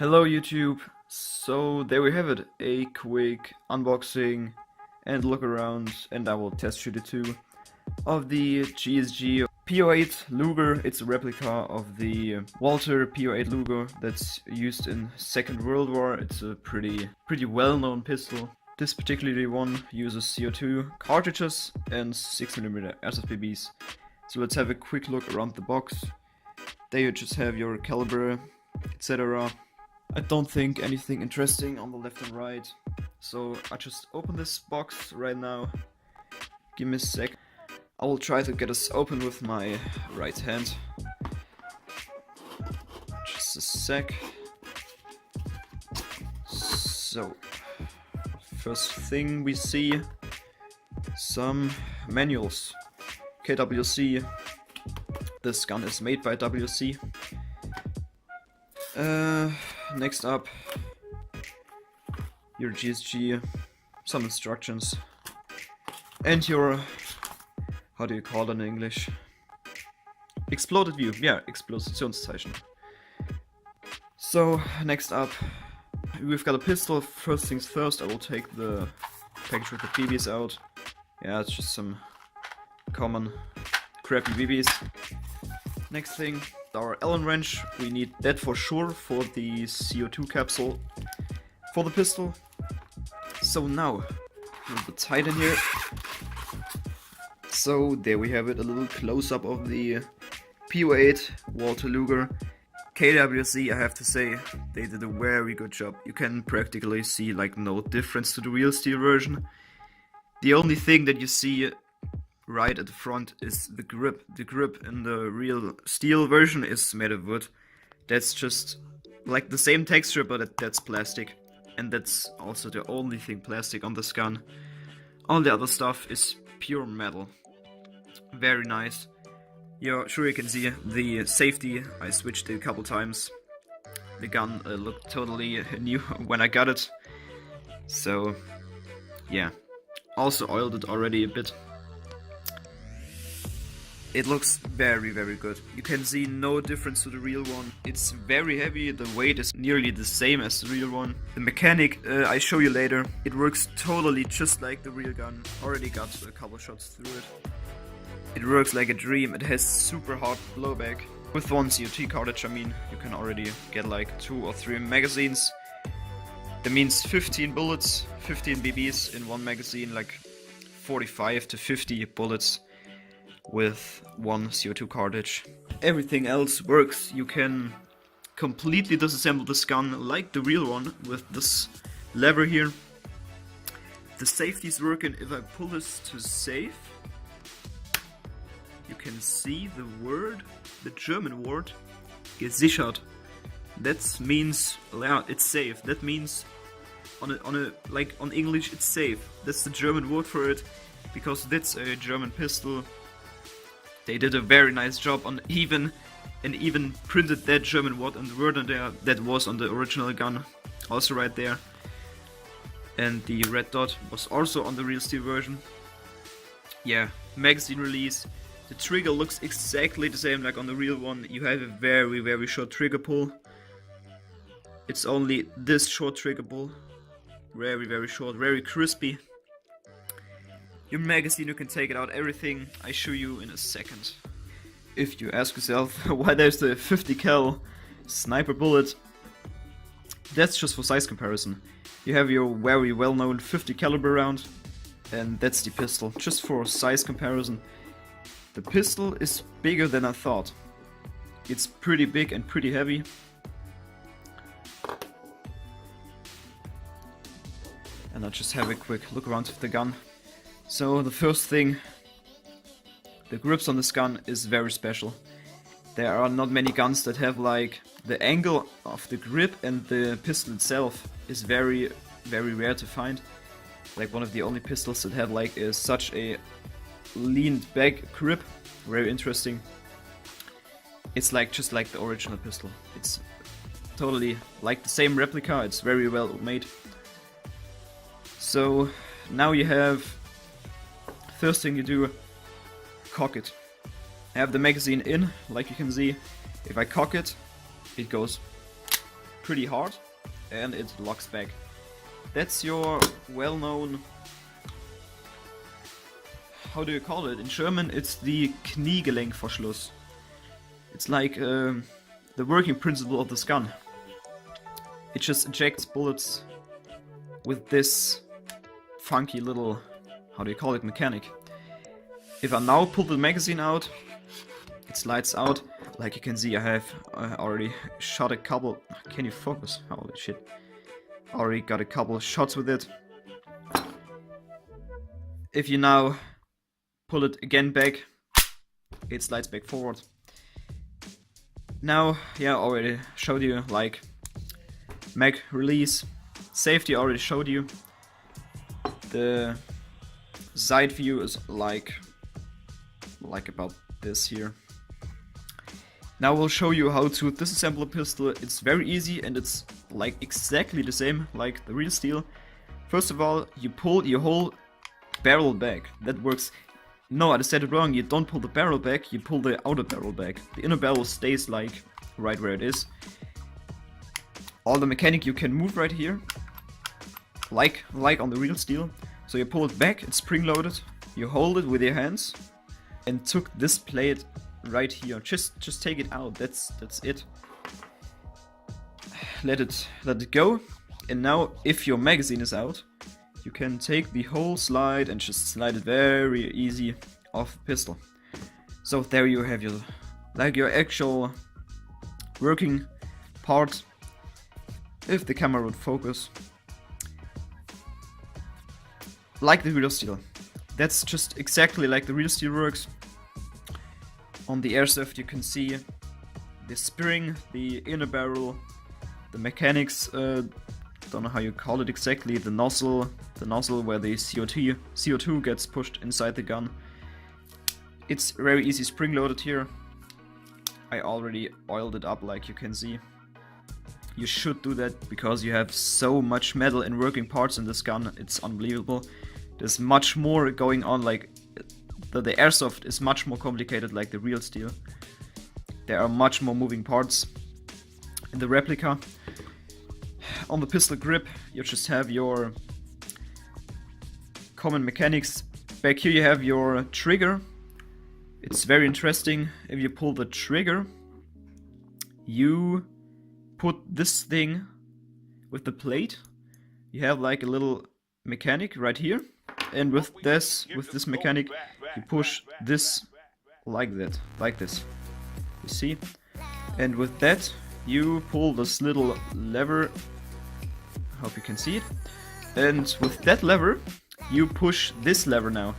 Hello YouTube, so there we have it, a quick unboxing and look around, and I will test shoot it too, of the GSG P08 Luger. It's a replica of the Walter P08 Luger that's used in Second World War. It's a pretty well-known pistol. This particular one uses CO2 cartridges and 6mm SSBBs. So let's have a quick look around the box. There you just have your caliber, etc. I don't think anything interesting on the left and right, so I just open this box right now. Give me a sec. I will try to get this open with my right hand. Just a sec. So, first thing we see, some manuals. KWC. This gun is made by WC. Next up, your GSG, some instructions, and your, how do you call it in English? Exploded view, yeah, Explosionszeichen. So, next up, we've got a pistol. First things first, I will take the package with the BBs out. Yeah, it's just some common crappy BBs. Next thing, our Allen wrench. We need that for sure for the CO2 capsule for the pistol. So now, a little bit tight in here. So there we have it, a little close-up of the P08 Walter Luger. KWC, I have to say, they did a very good job. You can practically see like no difference to the real steel version. The only thing that you see right at the front is the grip. The grip in the real steel version is made of wood. That's just like the same texture, but that's plastic. And that's also the only thing plastic on this gun. All the other stuff is pure metal. Very nice. Yeah, sure, you can see the safety. I switched it a couple times. The gun looked totally new when I got it. So, yeah. Also oiled it already a bit. It looks very good. You can see no difference to the real one. It's very heavy, the weight is nearly the same as the real one. The mechanic, I show you later, it works totally just like the real gun. Already got a couple shots through it. It works like a dream. It has super hard blowback. With one CO2 cartridge, I mean, you can already get like 2 or 3 magazines. That means 15 bullets, 15 BBs in one magazine, like 45 to 50 bullets with one CO2 cartridge. Everything else works. You can completely disassemble this gun like the real one with this lever here. The safety's working. If I pull this to safe, you can see the word, the German word, gesichert. That means, yeah, it's safe. That means like on English it's safe. That's the German word for it, because that's a German pistol. They did a very nice job on even printed that German word in there that was on the original gun, also right there. And the red dot was also on the real steel version. Yeah, magazine release. The trigger looks exactly the same like on the real one. You have a very short trigger pull. It's only this short trigger pull. Very short, very crispy. Your magazine, you can take it out, everything. I show you in a second. If you ask yourself why there's the 50 cal sniper bullet, that's just for size comparison. You have your very well-known 50 caliber round, and that's the pistol, just for size comparison. The pistol is bigger than I thought. It's pretty big and pretty heavy. And I'll just have a quick look around with the gun. So the first thing, the grips on this gun is very special. There are not many guns that have like the angle of the grip, and the pistol itself is very rare to find. Like one of the only pistols that have like such a leaned back grip. Very interesting. It's like just like the original pistol. It's totally like the same replica. It's very well made. So now you have, first thing you do, cock it. I have the magazine in, like you can see. If I cock it, it goes pretty hard and it locks back. That's your well-known, how do you call it? In German it's the Kniegelenkverschluss. It's like the working principle of this gun. It just ejects bullets with this funky little, how do you call it, mechanic. If I now pull the magazine out, it slides out. Like you can see, I have already shot a couple. Can you focus? Holy shit. Already got a couple shots with it. If you now pull it again back, it slides back forward. Now, yeah, I already showed you, like, mag release. Safety I already showed you. The side view is like about this here. Now we'll show you how to disassemble a pistol. It's very easy and it's like exactly the same like the real steel. First of all, you pull your whole barrel back. That works. No, I said it wrong. You don't pull the barrel back, you pull the outer barrel back. The inner barrel stays like right where it is. All the mechanic you can move right here. Like on the real steel. So you pull it back, it's spring loaded. You hold it with your hands and took this plate right here. Just take it out. That's it. Let it go. And now, if your magazine is out, you can take the whole slide and just slide it very easy off the pistol. So there you have your actual working part. If the camera would focus. Like the real steel. That's just exactly like the real steel works. On the airsoft you can see the spring, the inner barrel, the mechanics, don't know how you call it exactly, the nozzle where the CO2 gets pushed inside the gun. It's very easy spring loaded here. I already oiled it up like you can see. You should do that because you have so much metal and working parts in this gun, it's unbelievable. There's much more going on, like the airsoft is much more complicated like the real steel. There are much more moving parts in the replica. On the pistol grip you just have your common mechanics. Back here you have your trigger. It's very interesting. If you pull the trigger, you put this thing with the plate. You have like a little mechanic right here. And with this mechanic, you push this like this. You see? And with that, you pull this little lever. I hope you can see it. And with that lever, you push this lever now.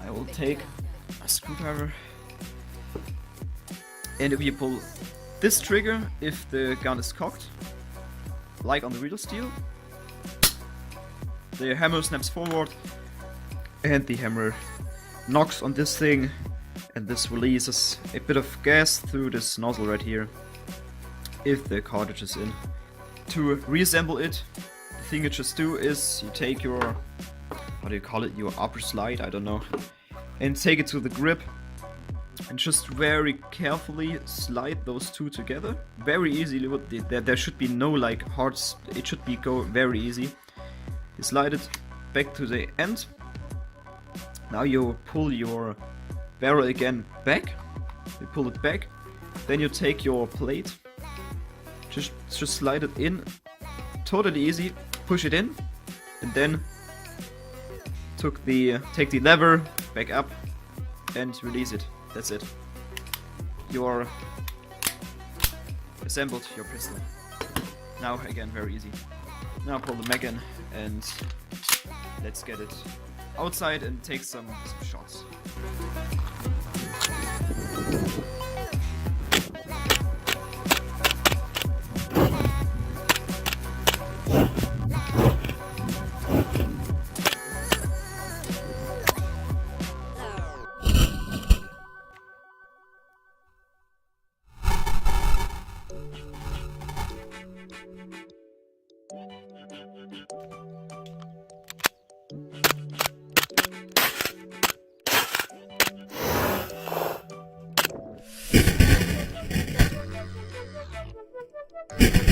I will take a screwdriver. And if you pull this trigger, if the gun is cocked, like on the real steel, the hammer snaps forward and the hammer knocks on this thing and this releases a bit of gas through this nozzle right here if the cartridge is in. To reassemble it, the thing you just do is you take your, how do you call it, your upper slide, I don't know, and take it to the grip and just very carefully slide those two together. Very easily, there should be no like hearts, it should be go very easy. You slide it back to the end. Now you pull your barrel again back. You pull it back. Then you take your plate. Just slide it in. Totally easy. Push it in. And then take the lever back up and release it. That's it. You're assembled your pistol. Now again, very easy. Now pull the mag in and let's get it outside and take some shots. Bye.